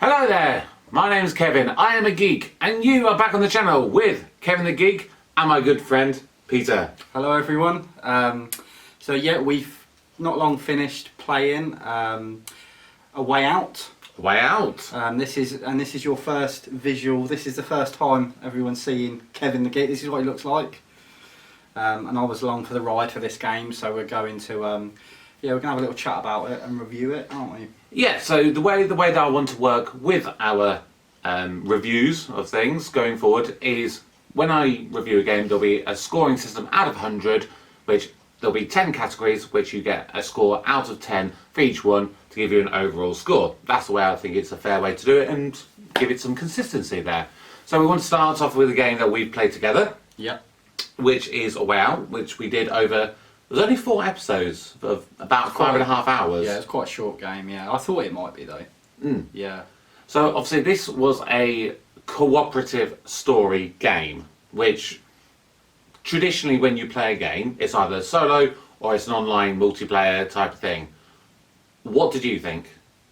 Hello there, my name's Kevin, I am a geek, and you are back on the channel with Kevin the Geek and my good friend Peter. Hello everyone. So yeah, we've not long finished playing A Way Out. Way Out. This is your first visual. This is the first time everyone's seeing Kevin the Geek. This is what he looks like. And I was along for the ride for this game, so we're going to we're gonna have a little chat about it and review it, aren't we? Yeah. So the way that I want to work with our reviews of things going forward is when I review a game, there'll be a scoring system out of 100, which there'll be 10 categories, which you get a score out of 10 for each one to give you an overall score. That's the way I think it's a fair way to do it and give it some consistency there. So we want to start off with a game that we've played together. Yeah. Which is A Way Out, which we did over. There's only 4 episodes of about 5.5 hours. Yeah, it's quite a short game. Yeah, I thought it might be though. Yeah. So obviously this was a cooperative story game, which traditionally when you play a game, it's either solo or it's an online multiplayer type of thing. What did you think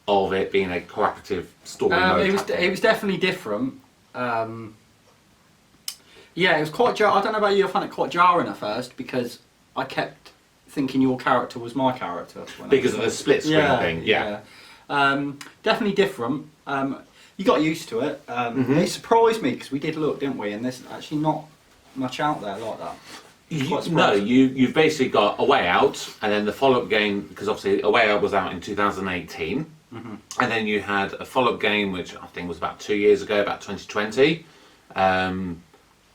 of it being a cooperative story mode? It was definitely different. Yeah, it was quite I don't know about you, I found it quite jarring at first because I kept thinking your character was my character. Because of the split screen thing, yeah. Definitely different. You got used to it. It surprised me because we did look, didn't we? And there's actually not much out there like that. You've basically got A Way Out, and then the follow-up game, because obviously A Way Out was out in 2018, and then you had a follow-up game which I think was about 2 years ago, about 2020.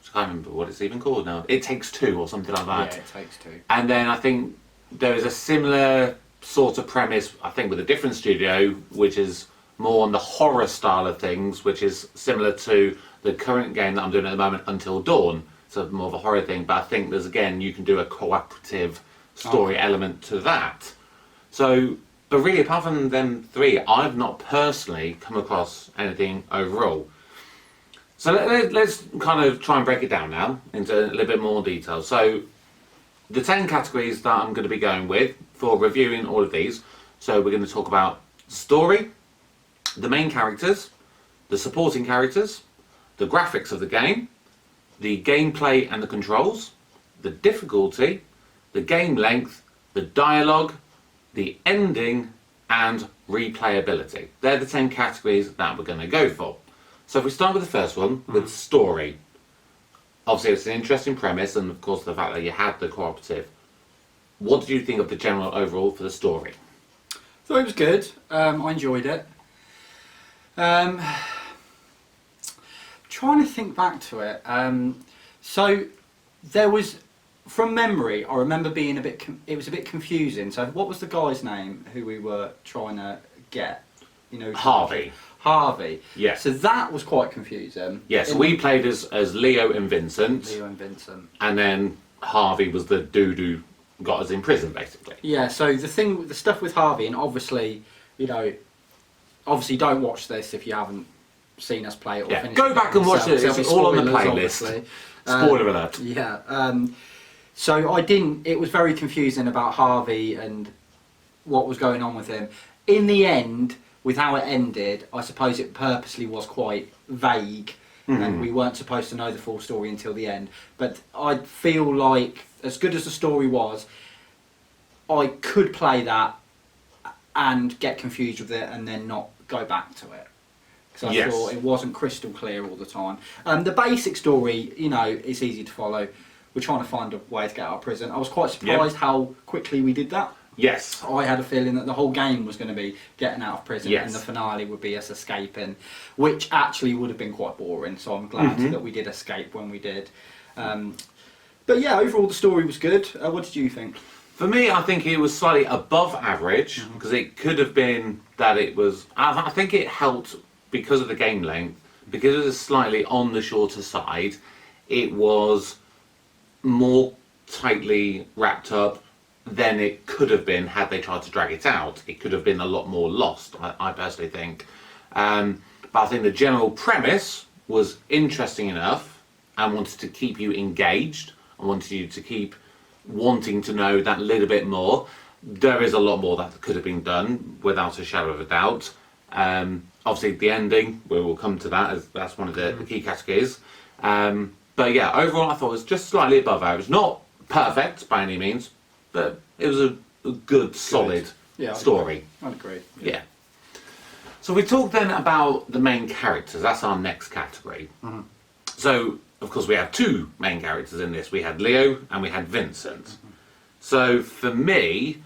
I can't remember what it's even called now. It Takes Two or something like that. Yeah, It Takes Two. And then I think there is a similar sort of premise, I think with a different studio, which is more on the horror style of things, which is similar to the current game that I'm doing at the moment, Until Dawn. So more of a horror thing, but I think there's, again, you can do a cooperative story element to that. So, but really, apart from them 3, I've not personally come across anything overall. So let's kind of try and break it down now into a little bit more detail. So the 10 categories that I'm going to be going with for reviewing all of these. So we're going to talk about story, the main characters, the supporting characters, the graphics of the game, the gameplay and the controls, the difficulty, the game length, the dialogue, the ending, and replayability. They're the 10 categories that we're going to go for. So if we start with the first one, with story. Obviously it's an interesting premise, and of course the fact that you had the cooperative. What did you think of the general overall for the story? Thought it was good. I enjoyed it. Trying to think back to it. So there was, from memory, I remember being it was a bit confusing. So what was the guy's name who we were trying to get? You know, Harvey. Harvey. Yeah. So that was quite confusing. Yeah, so we played as Leo and Vincent. Leo and Vincent. And then Harvey was the dude who got us in prison, basically. Yeah, so the stuff with Harvey, and obviously, obviously don't watch this if you haven't seen us play it or finished go back and watch it, it's all on the playlist. Obviously. Spoiler alert. Yeah. So it was very confusing about Harvey and what was going on with him. In the end, with how it ended, I suppose it purposely was quite vague, and we weren't supposed to know the full story until the end. But I feel like, as good as the story was, I could play that and get confused with it and then not go back to it. Because I thought it wasn't crystal clear all the time. The basic story, it's easy to follow. We're trying to find a way to get out of prison. I was quite surprised how quickly we did that. Yes. I had a feeling that the whole game was going to be getting out of prison, and the finale would be us escaping, which actually would have been quite boring, so I'm glad that we did escape when we did. But yeah, overall the story was good. What did you think? For me, I think it was slightly above average, because it could have been that it was... I think it helped because of the game length, because it was slightly on the shorter side. It was more tightly wrapped up than it could have been had they tried to drag it out. It could have been a lot more lost, I personally think. But I think the general premise was interesting enough and wanted to keep you engaged. I wanted you to keep wanting to know that little bit more. There is a lot more that could have been done, without a shadow of a doubt. obviously the ending, we will come to that, as that's one of the key categories. But yeah, overall I thought it was just slightly above average. Not perfect by any means, but it was a good, solid story. I'd agree. Yeah. So we talked then about the main characters. That's our next category. So, of course, we have two main characters in this. We had Leo and we had Vincent. So for me,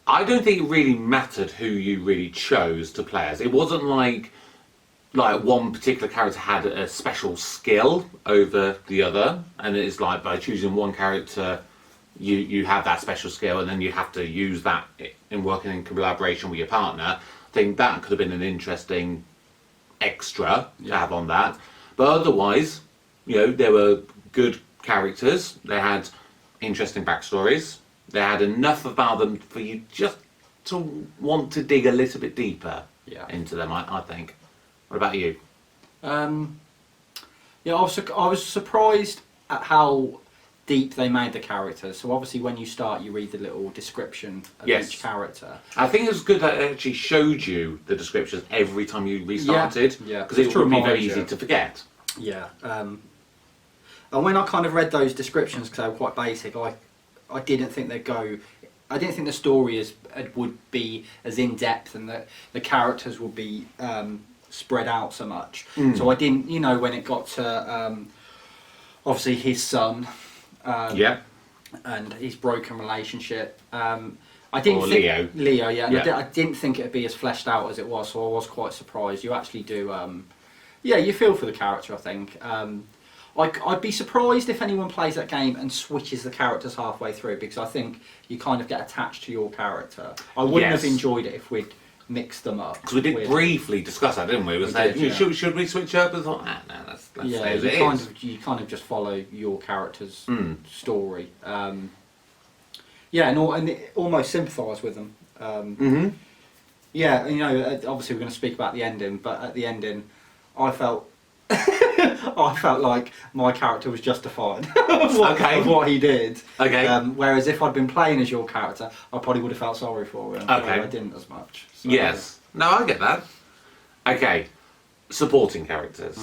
I don't think it really mattered who you really chose to play as. It wasn't like one particular character had a special skill over the other, and it's like by choosing one character, you have that special skill, and then you have to use that in working in collaboration with your partner. I think that could have been an interesting extra to have on that. But otherwise, there were good characters. They had interesting backstories. They had enough about them for you just to want to dig a little bit deeper into them, I think. What about you? I was surprised at how deep they made the characters. So obviously when you start, you read the little description of each character. I think it was good that it actually showed you the descriptions every time you restarted. Because it would be very easy to forget. Yeah. And when I kind of read those descriptions, because they were quite basic, I didn't think they'd go... I didn't think the story would be as in-depth and that the characters would be spread out so much. So I didn't, when it got to obviously his son and his broken relationship, I didn't think... Leo, I didn't think it'd be as fleshed out as it was, so I was quite surprised. You actually do... you feel for the character, I think. I'd be surprised if anyone plays that game and switches the characters halfway through, because I think you kind of get attached to your character. I wouldn't have enjoyed it if we'd mixed them up. Because we did briefly discuss that, didn't we? Should we switch up? And thought, no, let's stay as it is. You kind of just follow your character's story. And almost sympathise with them. Yeah, obviously we're going to speak about the ending, but at the ending, I felt like my character was justified of what he did. Whereas if I'd been playing as your character, I probably would have felt sorry for him. I didn't as much. So, yes. No, I get that. Okay. Supporting characters.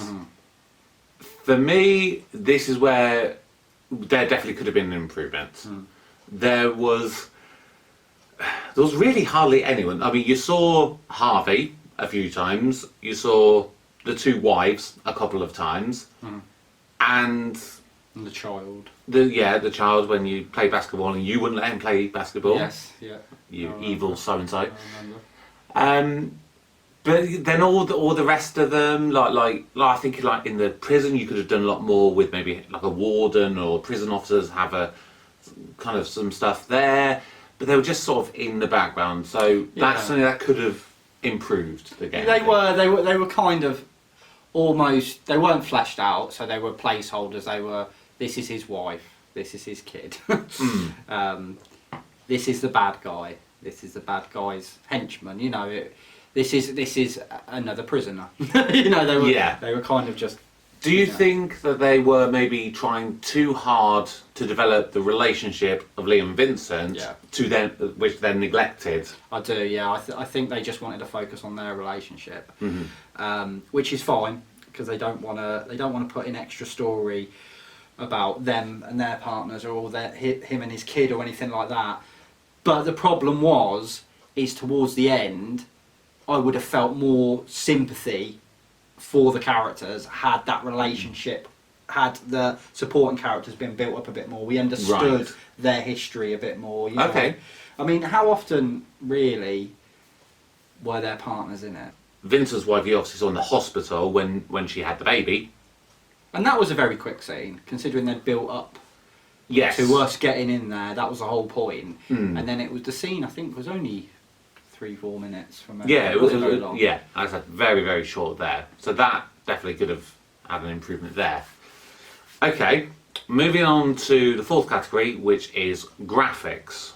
For me, this is where there definitely could have been an improvement. There was really hardly anyone. I mean, you saw Harvey a few times. You saw the two wives a couple of times, and the child. The child when you play basketball and you wouldn't let him play basketball. Yes, yeah. You evil so and so. But then all the rest of them, like I think like in the prison, you could have done a lot more with maybe like a warden or prison officers have a kind of some stuff there, but they were just sort of in the background. So that's something that could have improved the game. They were kind of almost, they weren't fleshed out, so they were placeholders. They were, this is his wife, this is his kid, this is the bad guy, this is the bad guy's henchman. This is another prisoner. They were kind of just. Do you think that they were maybe trying too hard to develop the relationship of Liam and Vincent which then neglected? I do, yeah. I think they just wanted to focus on their relationship, which is fine because they don't want to put in extra story about them and their partners or him and his kid or anything like that. But the problem is towards the end, I would have felt more sympathy for the characters had that relationship, had the supporting characters been built up a bit more. We understood their history a bit more. I mean, how often really were their partners in it? Vincent's wife you obviously saw in the hospital when she had the baby. And that was a very quick scene, considering they'd built up to us getting in there. That was the whole point. And then it was the scene, I think, was only 3-4 minutes from it. Yeah, it wasn't very long. Yeah, I said very, very short there. So that definitely could have had an improvement there. Okay, moving on to the fourth category, which is graphics.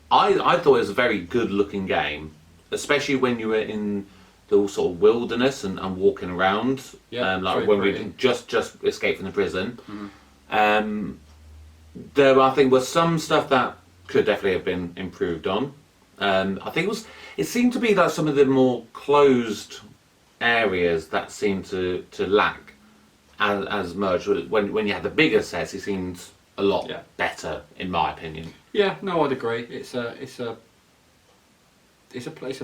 I thought it was a very good looking game, especially when you were in the sort of wilderness and walking around. Like when we just escaped from the prison. There I think was some stuff that could definitely have been improved on. I think It seemed to be like some of the more closed areas that seemed to lack as much. When you had the bigger sets, it seemed a lot better, in my opinion. Yeah, no, I'd agree. It's a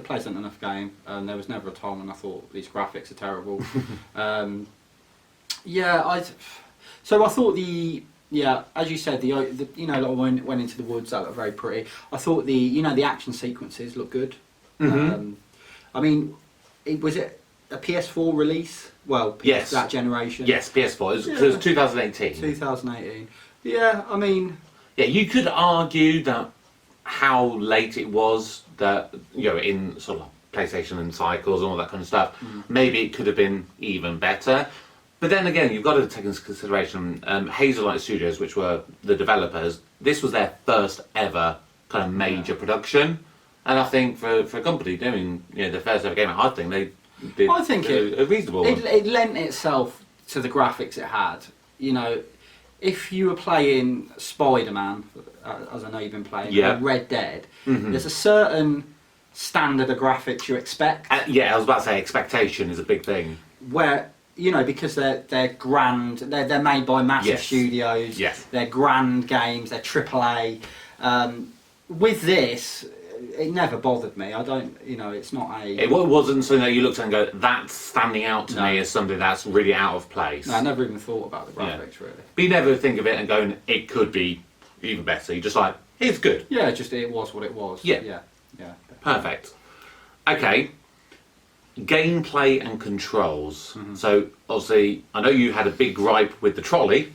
pleasant enough game, and there was never a time when I thought these graphics are terrible. So I thought as you said, the you know, like went into the woods, that looked very pretty. I thought the action sequences looked good. I mean, was it a PS4 release? Well, yes, that generation. Yes, PS4. It was 2018. 2018. Yeah, I mean. Yeah, you could argue that how late it was, that, you know, in sort of PlayStation and cycles and all that kind of stuff, maybe it could have been even better. But then again, you've got to take into consideration Hazelight Studios, which were the developers. This was their first ever kind of major production, and I think for a company doing, you know, their first ever game, I think they did. I think a reasonable. It lent itself to the graphics it had. You know, if you were playing Spider-Man, as I know you've been playing, or Red Dead, there's a certain standard of graphics you expect. Yeah, I was about to say expectation is a big thing. Where, you know, because they're grand, they're made by massive studios. Yes. They're grand games. They're AAA. With this, it never bothered me. I don't, you know, it's not a. It wasn't something that you looked at and go, that's standing out to me as something that's really out of place. No, I never even thought about the graphics really. But you never think of it and going, it could be even better. You're just like, it's good. Yeah, just it was what it was. Yeah. Perfect. Okay. Gameplay and controls. So obviously, I know you had a big gripe with the trolley.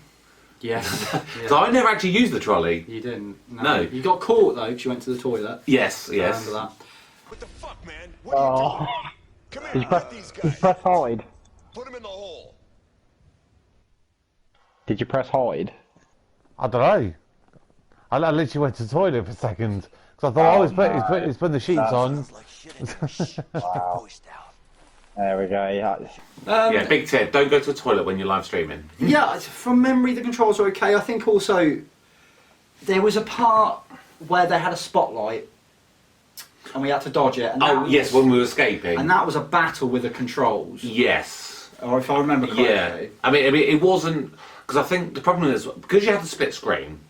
Yes. So I never actually used the trolley. You didn't? No. You got caught though because you went to the toilet. Yes. I remember that. What the fuck, man? What are you doing? Come here, get these guys. Did you press hide? Put them in the hole. Did you press hide? I don't know. I literally went to the toilet for a second because I thought, he's putting the sheets on. Wow. There we go. Yeah, big tip. Don't go to the toilet when you're live streaming. Yeah, from memory, the controls are okay. I think also there was a part where they had a spotlight and we had to dodge it. And yes, when we were escaping. And that was a battle with the controls. Yes. Or if I remember correctly. Yeah. I mean, it wasn't, because I think the problem is because you had the split screen.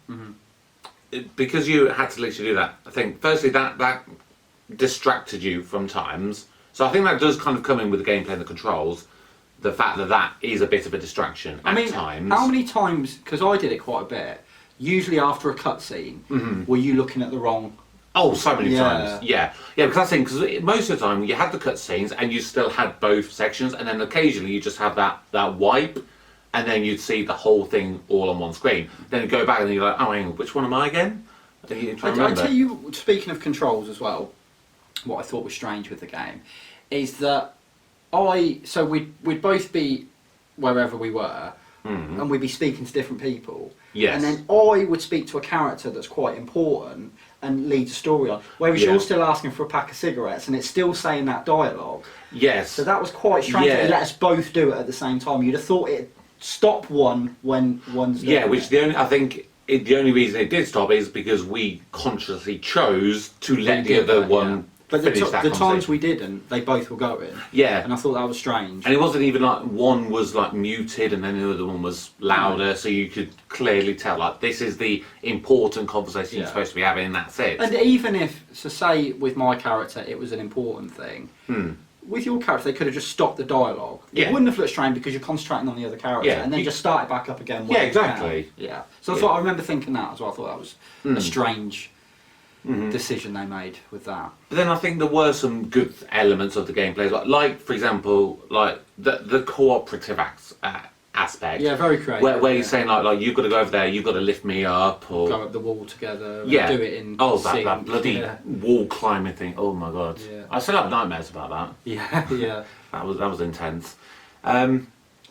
Because you had to literally do that. I think firstly that distracted you from times. So I think that does kind of come in with the gameplay and the controls. The fact that is a bit of a distraction at times. How many times, because I did it quite a bit, usually after a cutscene, were you looking at the wrong... Oh, so many times. Yeah, because I think, because most of the time you had the cutscenes and you still had both sections, and then occasionally you just have that wipe, and then you'd see the whole thing all on one screen. Then you go back and you're like, oh, hang on, which one am I again? I tell you, speaking of controls as well, what I thought was strange with the game is that we'd both be wherever we were, and we'd be speaking to different people. Yes. And then I would speak to a character that's quite important and lead a story on, whereas you're still asking for a pack of cigarettes and it's still saying that dialogue. Yes. So that was quite strange that it let us both do it at the same time. You'd have thought it'd stop one when one's doing I think the only reason it did stop is because we consciously chose to let the other one. But the times we didn't, they both were going. Yeah. And I thought that was strange. And it wasn't even like one was like muted and then the other one was louder, so you could clearly tell like this is the important conversation you're supposed to be having and that's it. And even if, so say with my character it was an important thing, with your character they could have just stopped the dialogue. It wouldn't have looked strange because you're concentrating on the other character and then just start it back up again. Yeah, exactly. Yeah. So I remember thinking that as well. I thought that was a strange decision they made with that. But then I think there were some good elements of the gameplay, like for example, like the cooperative aspect. Yeah, very creative. Where you're saying like you've got to go over there, you've got to lift me up, or go up the wall together. Do it in that bloody wall climbing thing. Oh my god, I still have nightmares about that. Yeah. that was intense. But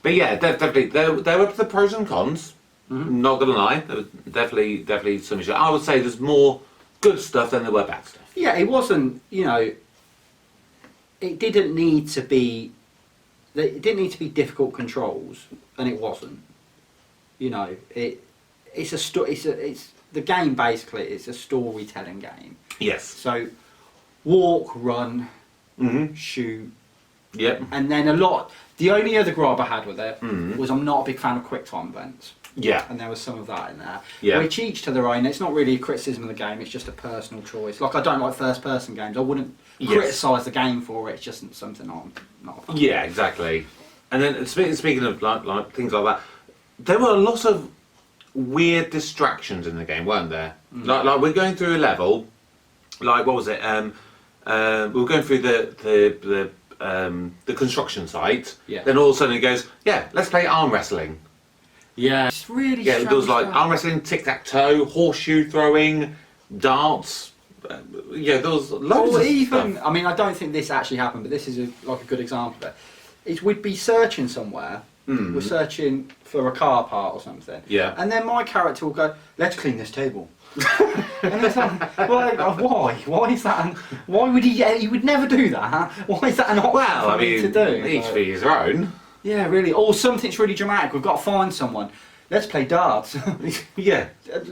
yeah, definitely there were the pros and cons. Not gonna lie, there was definitely some issues. I would say there's more good stuff than there were bad stuff. Yeah, it wasn't, it didn't need to be difficult controls, and it wasn't. It's the game basically. It's a storytelling game. Yes. So walk, run, Mm-hmm. shoot, Yep. and then the only other gripe I had with it was I'm not a big fan of quick time events. Yeah. And there was some of that in there. Yeah. Which each to their own. It's not really a criticism of the game, it's just a personal choice. Like, I don't like first person games. I wouldn't Yes. criticise the game for it, it's just something I'm not a fan of. Yeah, exactly. And then speaking of like things like that, there were a lot of weird distractions in the game, weren't there? Like we're going through a level, like what was it? We were going through the construction site. Yeah. Then all of a sudden it goes, yeah, let's play arm wrestling. Yeah. It's really Yeah, there was strange like stuff. arm wrestling, tic-tac-toe, horseshoe throwing, darts. Yeah, there was loads Or of even, stuff. I mean, I don't think this actually happened, but this is like a good example of it. Is we'd be searching somewhere, we're searching for a car part or something, Yeah. and then my character will go, "Let's clean this table." And it's like, well, why? Why is that? Why would he? He would never do that. Why is that an option Well, for I me mean, to do? each Like, for his own. yeah, really. Or something's really dramatic. We've got to find someone. Let's play darts. Do Yeah.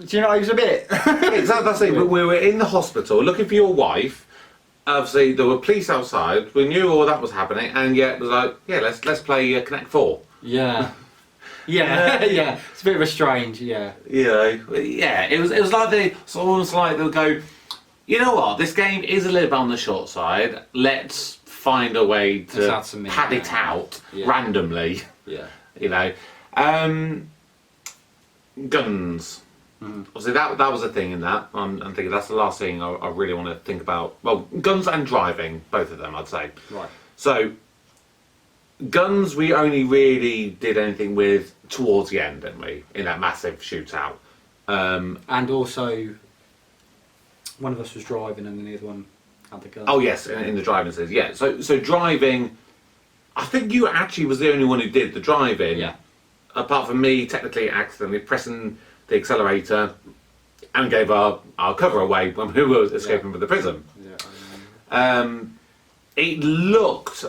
you know? It was a bit. That's it. We were in the hospital looking for your wife. Obviously, there were police outside. We knew all that was happening, and yet it was like, yeah, let's play Connect 4. Yeah. Yeah, yeah. It's a bit of a strange, yeah. You know, yeah. It was like it's almost like they'll go, you know what? This game is a little bit on the short side. Let's find a way Let's to add some in pad it there. out Yeah. randomly. Yeah. You know, guns. Obviously, that was a thing in that. I'm thinking that's the last thing I really want to think about. Well, guns and driving, both of them, I'd say. Right. So, guns we only really did anything with towards the end, didn't we? In that massive shootout. And also, one of us was driving and the other one had the gun. Oh yes, in the driving sense, yeah. So driving, I think you actually was the only one who did the driving. Yeah. Apart from me, technically accidentally pressing the accelerator and gave our cover away when we were escaping from the prison. Yeah. It looked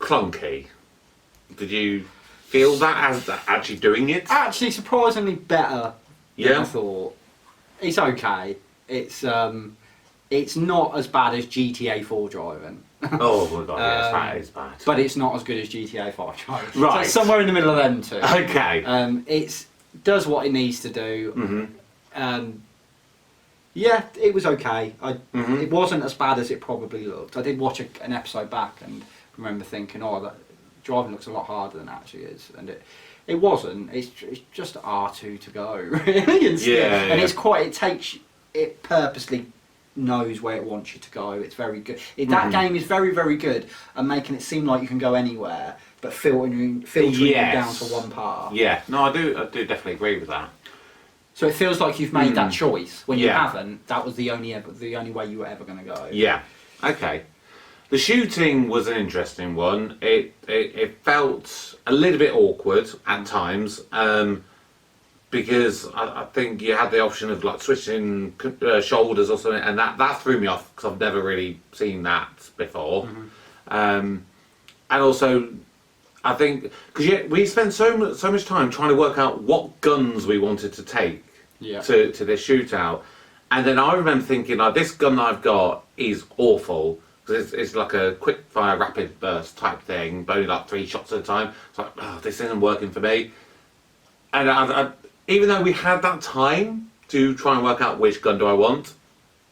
clunky. Did you feel that as actually doing it? Actually, surprisingly better than Yeah. I thought. It's okay. It's not as bad as GTA 4 driving, Oh my god, yes, that is bad. but it's not as good as GTA 5 driving. Right. So it's somewhere in the middle of them two. Okay. It's does what it needs to do. Mm-hmm. Yeah, it was okay. Mhm. It wasn't as bad as it probably looked. I did watch an episode back and remember thinking, oh, that driving looks a lot harder than it actually is, and it wasn't. It's just R2 to go, really. And still- Yeah, and yeah. it's quite. It purposely knows where it wants you to go. It's very good. That game is very, very good at making it seem like you can go anywhere, but filtering you Yes. down to one path. Yeah, no, I do definitely agree with that. So it feels like you've made that choice when you Yeah. haven't. That was the only way you were ever going to go. Yeah. Okay. The shooting was an interesting one. It felt a little bit awkward at times because I think you had the option of like switching shoulders or something, and that threw me off because I've never really seen that before. And also, I think because we spent so much time trying to work out what guns we wanted to take Yeah. to this shootout, and then I remember thinking, like, this gun I've got is awful because it's like a quick fire rapid burst type thing, but only like 3 shots at a time. It's like, oh, this isn't working for me. And I even though we had that time to try and work out which gun do I want,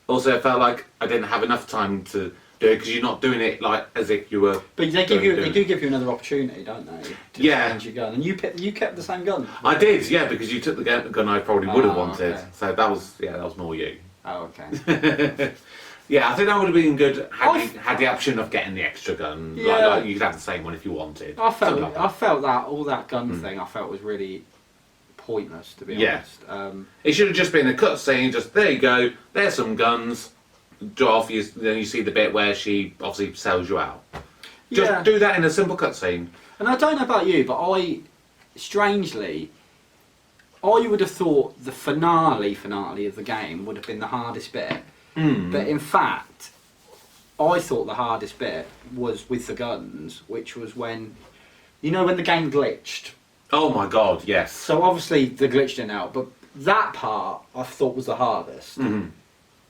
also I felt like I didn't have enough time to do it because you're not doing it like as if you were. But they do give you another opportunity, don't they? To Yeah. change your gun, and you kept the same gun. I did, yeah, because you took the gun I probably would have wanted. Okay. So that was more you. Oh, okay. Yeah, I think that would have been good had I- you had the option of getting the extra gun. Yeah. Like you could have the same one if you wanted. Something like that. I felt that all that gun thing I felt was really pointless, to be Yeah. honest. It should have just been a cutscene. Just there you go. There's some guns. Draw off. Then you see the bit where she obviously sells you out. Just Yeah. do that in a simple cutscene. And I don't know about you, but strangely, I would have thought the finale of the game would have been the hardest bit. But in fact, I thought the hardest bit was with the guns, which was when the game glitched. Oh my god, yes. So obviously the glitch didn't help, but that part I thought was the hardest.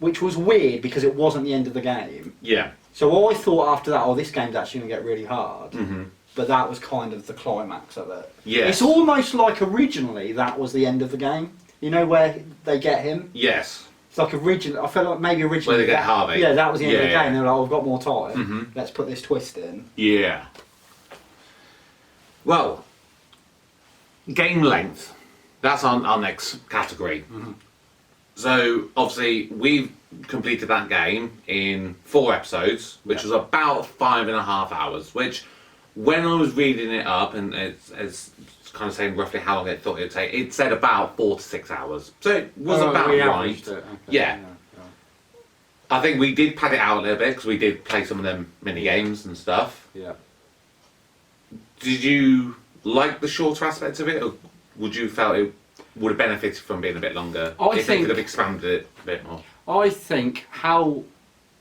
which was weird because it wasn't the end of the game. Yeah. So I thought after that, oh, this game's actually going to get really hard. Mm-hmm. But that was kind of the climax of it. Yes. It's almost like originally that was the end of the game. You know where they get him? Yes. It's like I felt like maybe originally... Where they get that, Harvey. Yeah, that was the end of the Yeah. game. They were like, oh, I've got more time. Mm-hmm. Let's put this twist in. Yeah. Well, game length. That's our next category. Mm-hmm. So, obviously, we've completed that game in 4 episodes, which was about 5.5 hours, which, when I was reading it up, and it's kind of saying roughly how long it thought it would take, it said about 4 to 6 hours. So it was about we right. averaged it. Okay. Yeah. I think we did pad it out a little bit, because we did play some of them mini games and stuff. Yeah. Did you like the shorter aspect of it, or would you felt it would have benefited from being a bit longer if they could have expanded it a bit more? I think how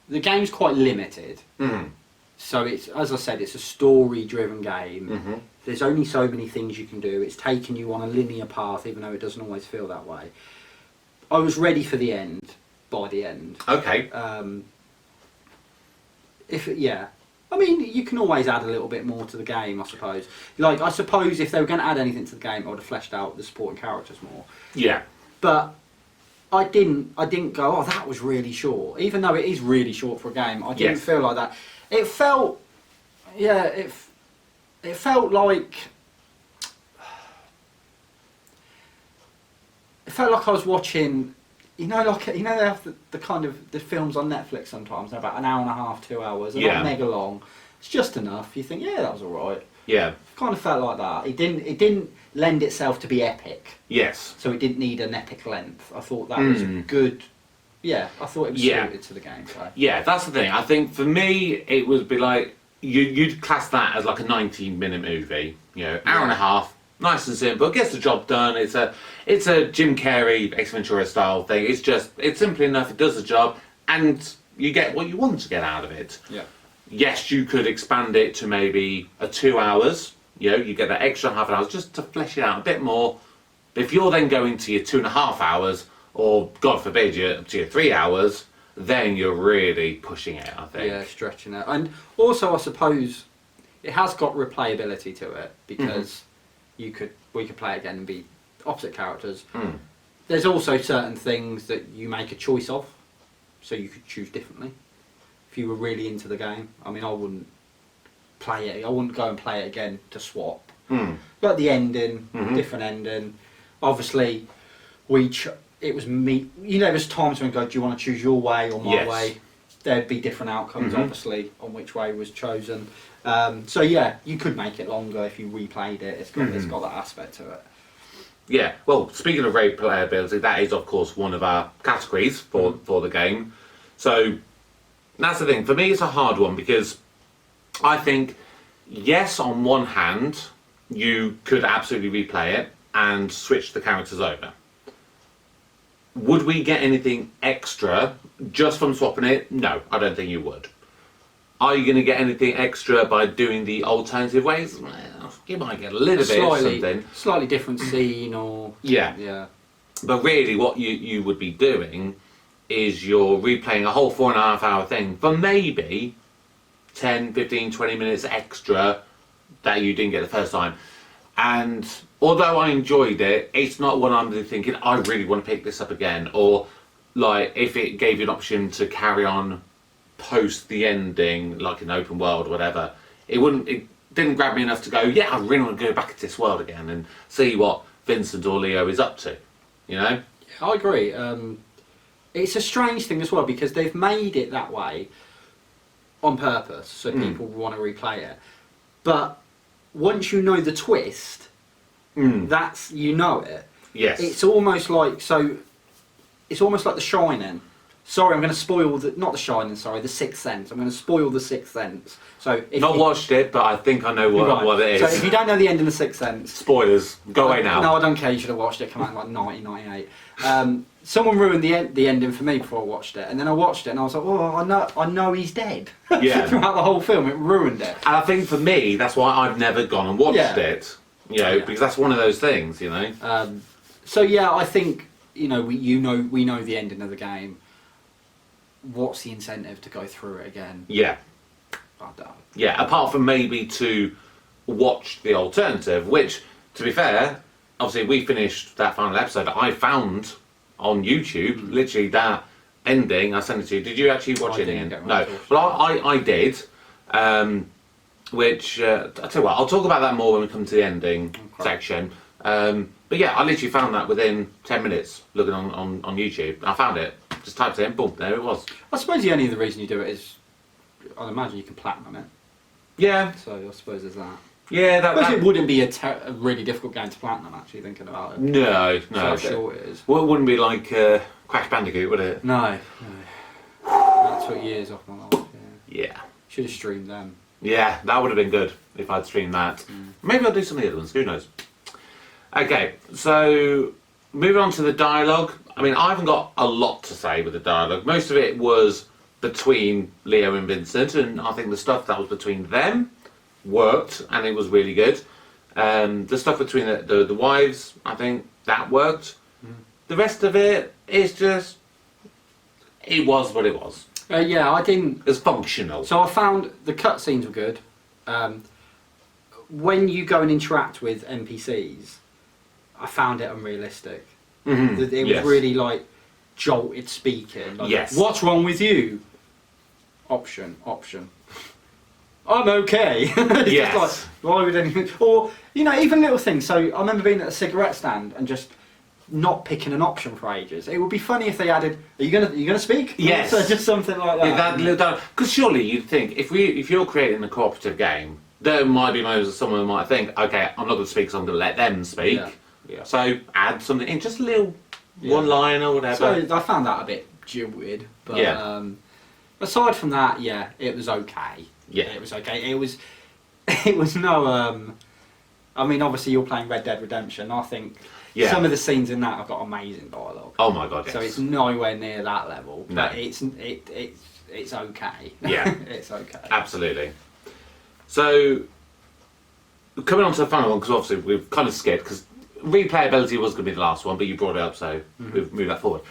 the game's quite limited. Mm. So it's, as I said, it's a story-driven game. Mm-hmm. There's only so many things you can do. It's taking you on a linear path, even though it doesn't always feel that way. I was ready for the end by the end. Okay. I mean, you can always add a little bit more to the game, I suppose. Like, I suppose if they were going to add anything to the game, I would have fleshed out the supporting characters more. Yeah. But I didn't go, oh, that was really short. Even though it is really short for a game, I didn't feel like that. It felt, it felt like, I was watching, they have the kind of the films on Netflix sometimes. They're about an hour and a half, 2 hours. They're not mega long. It's just enough. You think, yeah, that was all right. Yeah. Kind of felt like that. It didn't lend itself to be epic. Yes. So it didn't need an epic length. I thought that was good. Yeah, I thought it was suited to the game. So. Yeah, that's the thing. I think for me, it would be like you'd class that as like a 19-minute movie. Hour and a half, nice and simple. Gets the job done. It's a Jim Carrey, Ace Ventura style thing. It's simple enough. It does the job, and you get what you want to get out of it. Yeah. Yes, you could expand it to maybe a 2 hours. You get that extra half an hour just to flesh it out a bit more. But if you're then going to your 2.5 hours, or God forbid, to your 3 hours, then you're really pushing it, I think. Yeah, stretching it. And also, I suppose, it has got replayability to it, because we could play it again and be opposite characters. Mm. There's also certain things that you make a choice of, so you could choose differently. If you were really into the game. I mean, I wouldn't go and play it again to swap. Mm. But the ending, different ending. Obviously, it was me. There's times when you go, do you want to choose your way or my way? There'd be different outcomes, obviously, on which way was chosen. So yeah, you could make it longer if you replayed it. It's got that aspect to it. Yeah. Well, speaking of replayability, that is of course one of our categories for the game. So that's the thing. For me, it's a hard one because I think, yes, on one hand, you could absolutely replay it and switch the characters over. Would we get anything extra just from swapping it? No, I don't think you would. Are you going to get anything extra by doing the alternative ways? Well, you might get a little bit of something. Slightly different scene or... Yeah. But really what you would be doing is you're replaying a whole 4.5 hour thing for maybe 10, 15, 20 minutes extra that you didn't get the first time. And although I enjoyed it, it's not what I'm thinking, I really want to pick this up again. Or like if it gave you an option to carry on post the ending, like an open world or whatever, it didn't grab me enough to go, yeah, I really want to go back to this world again and see what Vincent or Leo is up to, Yeah, I agree. It's a strange thing as well because they've made it that way on purpose so people want to replay it. But once you know the twist, that's it. Yes. It's almost like The Shining. Sorry, I'm going to spoil not The Shining. Sorry, The Sixth Sense. I'm going to spoil The Sixth Sense. So if not watched it, but I think I know what it is. So if you don't know the end of The Sixth Sense, spoilers. Go away now. No, I don't care. You should have watched it. It came out in like 1998. Someone ruined the ending for me before I watched it, and then I watched it and I was like, oh, I know he's dead. Yeah. Throughout the whole film, it ruined it. And I think for me, that's why I've never gone and watched it. Because that's one of those things, So yeah, I think we know the ending of the game. what's the incentive to go through it again? Yeah. I don't. Yeah, apart from maybe to watch the alternative, which, to be fair, obviously we finished that final episode. I found on YouTube literally that ending. I sent it to you. Did you actually watch I it in didn't the end? get around No. to watching Well, I did. Which I'll tell you what, I'll talk about that more when we come to the ending section. But yeah, I literally found that within 10 minutes looking on YouTube. I found it. Just typed it in, boom, there it was. I suppose the only other reason you do it is, I'd imagine you can platinum it. Yeah. So I suppose there's that. Yeah, I suppose that it wouldn't be a really difficult game to platinum, actually, thinking about it. no. So short it is. Well, it wouldn't be like Crash Bandicoot, would it? No. That took years off my life, yeah. Yeah. Should have streamed them. Yeah, that would have been good if I'd streamed that. Maybe I'll do some of the other ones, who knows. Okay, so moving on to the dialogue. I mean, I haven't got a lot to say with the dialogue. Most of it was between Leo and Vincent, and I think the stuff that was between them worked, and it was really good. The stuff between the wives, I think that worked. The rest of it is just, it was what it was. Yeah, I didn't. It's functional. So I found the cutscenes were good. When you go and interact with NPCs, I found it unrealistic. It was really like jolted speaking. Like, Yes. What's wrong with you? Option. I'm okay. It's Yes. just like, why would anything? Or even little things. So I remember being at a cigarette stand and just not picking an option for ages. It would be funny if they added, "Are you gonna speak?" Yes. So just something like that. Because surely you'd think if you're creating a cooperative game, there might be moments that someone might think, okay, I'm not going to speak, so I'm going to let them speak. Yeah. So add something in, just a little one line or whatever. So I found that a bit jilted, but Yeah. aside from that, yeah, it was okay. Yeah. It was okay. It was no. I mean, obviously you're playing Red Dead Redemption. I think some of the scenes in that have got amazing dialogue. Oh my god! Yes. So it's nowhere near that level. No. But it's okay. Yeah. It's okay. Absolutely. So coming on to the final one, because obviously we've kind of skipped, because replayability was going to be the last one, but you brought it up, so we've moved that forward.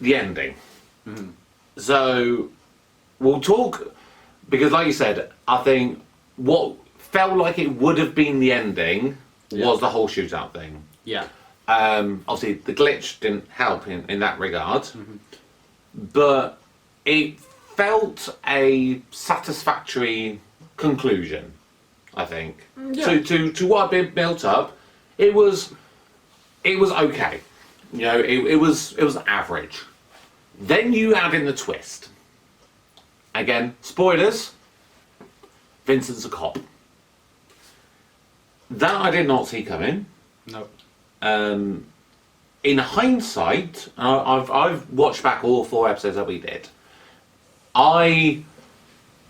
The ending. So we'll talk, because like you said, I think what felt like it would have been the ending was the whole shootout thing. Yeah. Obviously the glitch didn't help in that regard, but it felt a satisfactory conclusion, I think. To what had been built up, it was okay. It was average. Then you add in the twist. Again, spoilers. Vincent's a cop. That I did not see coming. No. In hindsight, I've watched back all 4 episodes that we did.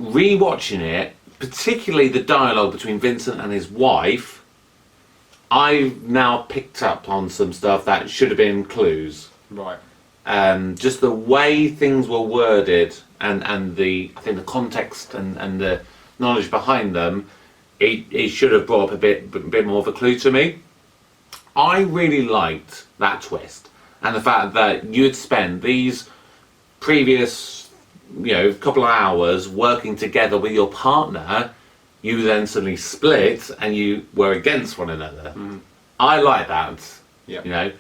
Rewatching it, particularly the dialogue between Vincent and his wife, I've now picked up on some stuff that should have been clues. Right. Just the way things were worded and I think the context and the knowledge behind them, it should have brought up a bit more of a clue to me. I really liked that twist and the fact that you had spent these previous couple of hours working together with your partner, you then suddenly split and you were against one another. I like that. Yeah.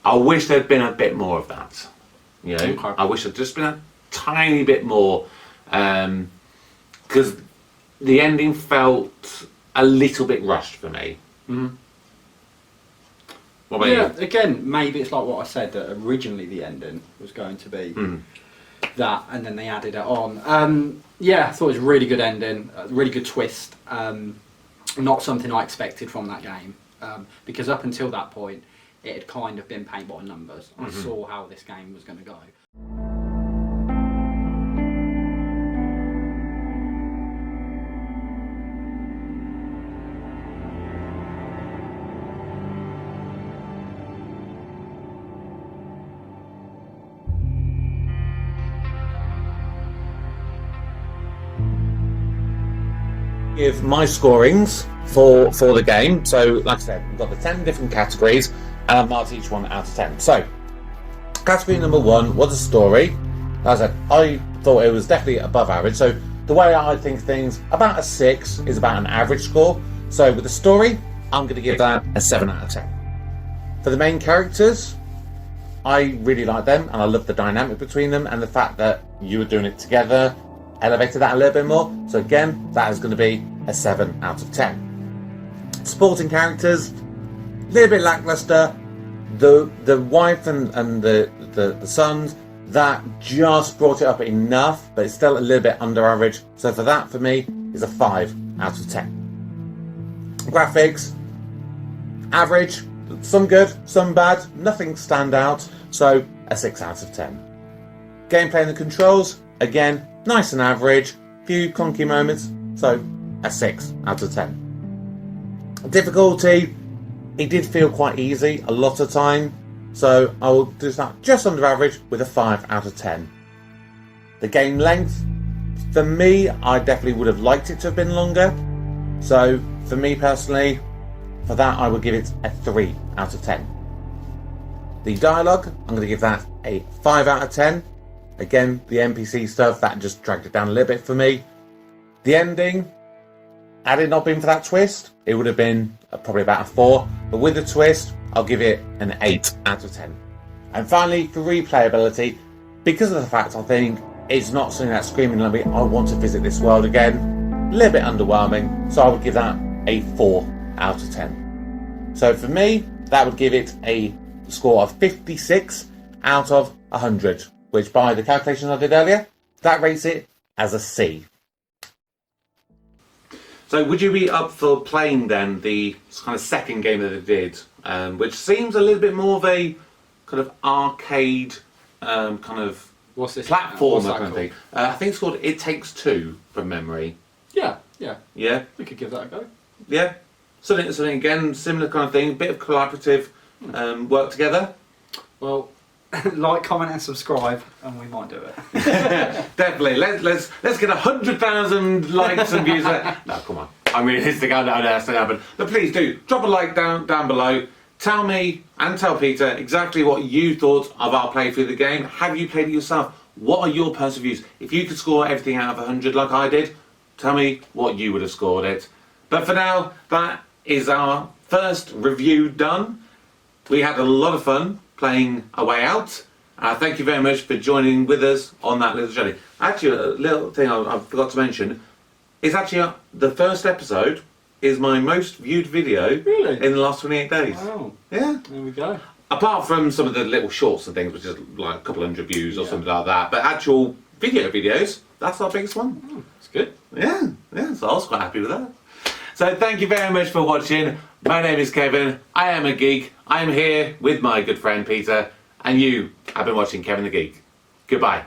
I wish there'd been a bit more of that. Okay. I wish there'd just been a tiny bit more, because the ending felt a little bit rushed for me. What about you? Again, maybe it's like what I said, that originally the ending was going to be that, and then they added it on. I thought it was a really good ending, a really good twist. Not something I expected from that game, because up until that point, it had kind of been paint by numbers. I saw how this game was going to go. Give my scorings for the game. So, like I said, we've got the 10 different categories, and I've marked each one out of 10. So, category number 1 was a story. As I said, thought it was definitely above average. So the way I think things, about a 6 is about an average score. So with the story, I'm going to give that a 7 out of 10. For the main characters, I really like them, and I love the dynamic between them, and the fact that you were doing it together elevated that a little bit more. So again, that is going to be a 7 out of 10. Supporting characters, a little bit lackluster. The wife and the sons, that just brought it up enough, but it's still a little bit under average. So for that, for me, is a 5 out of 10. Graphics, average, some good, some bad, nothing stand out, so a 6 out of 10. Gameplay and the controls, again, nice and average, few clunky moments, so a 6 out of 10. Difficulty, it did feel quite easy a lot of time, so I will do that just under average with a 5 out of 10. The game length, for me, I definitely would have liked it to have been longer, so for me personally, for that I would give it a 3 out of 10. The dialogue, I'm going to give that a 5 out of 10. Again, the NPC stuff, that just dragged it down a little bit for me. The ending, had it not been for that twist, it would have been probably about a 4. But with the twist, I'll give it an 8 out of 10. And finally, for replayability, because of the fact I think it's not something that's screaming at me, I want to visit this world again, a little bit underwhelming, so I would give that a 4 out of 10. So for me, that would give it a score of 56 out of 100, which by the calculations I did earlier, that rates it as a C. So would you be up for playing then the kind of second game that they did, which seems a little bit more of a kind of arcade kind of What's this? platformer kind of thing? I think it's called It Takes Two from memory. Yeah. Yeah? We could give that a go. Yeah? Something again, similar kind of thing, bit of collaborative work together. Well, like, comment, and subscribe, and we might do it. Definitely. Let's get 100,000 likes and views. No, come on. I'm realistic. I know that's not happen. But please do drop a like down below. Tell me and tell Peter exactly what you thought of our playthrough of the game. Have you played it yourself? What are your personal views? If you could score everything out of 100 like I did, tell me what you would have scored it. But for now, that is our first review done. We had a lot of fun playing A Way Out. Thank you very much for joining with us on that little journey. Actually, a little thing I forgot to mention is actually the first episode is my most viewed video Really? in the last 28 days. Wow. Yeah. There we go. Apart from some of the little shorts and things, which is like a couple hundred views or something like that. But actual videos, that's our biggest one. Oh, it's good. Yeah, so I was quite happy with that. So thank you very much for watching. My name is Kevin. I am a geek. I'm here with my good friend Peter. And you have been watching Kevin the Geek. Goodbye.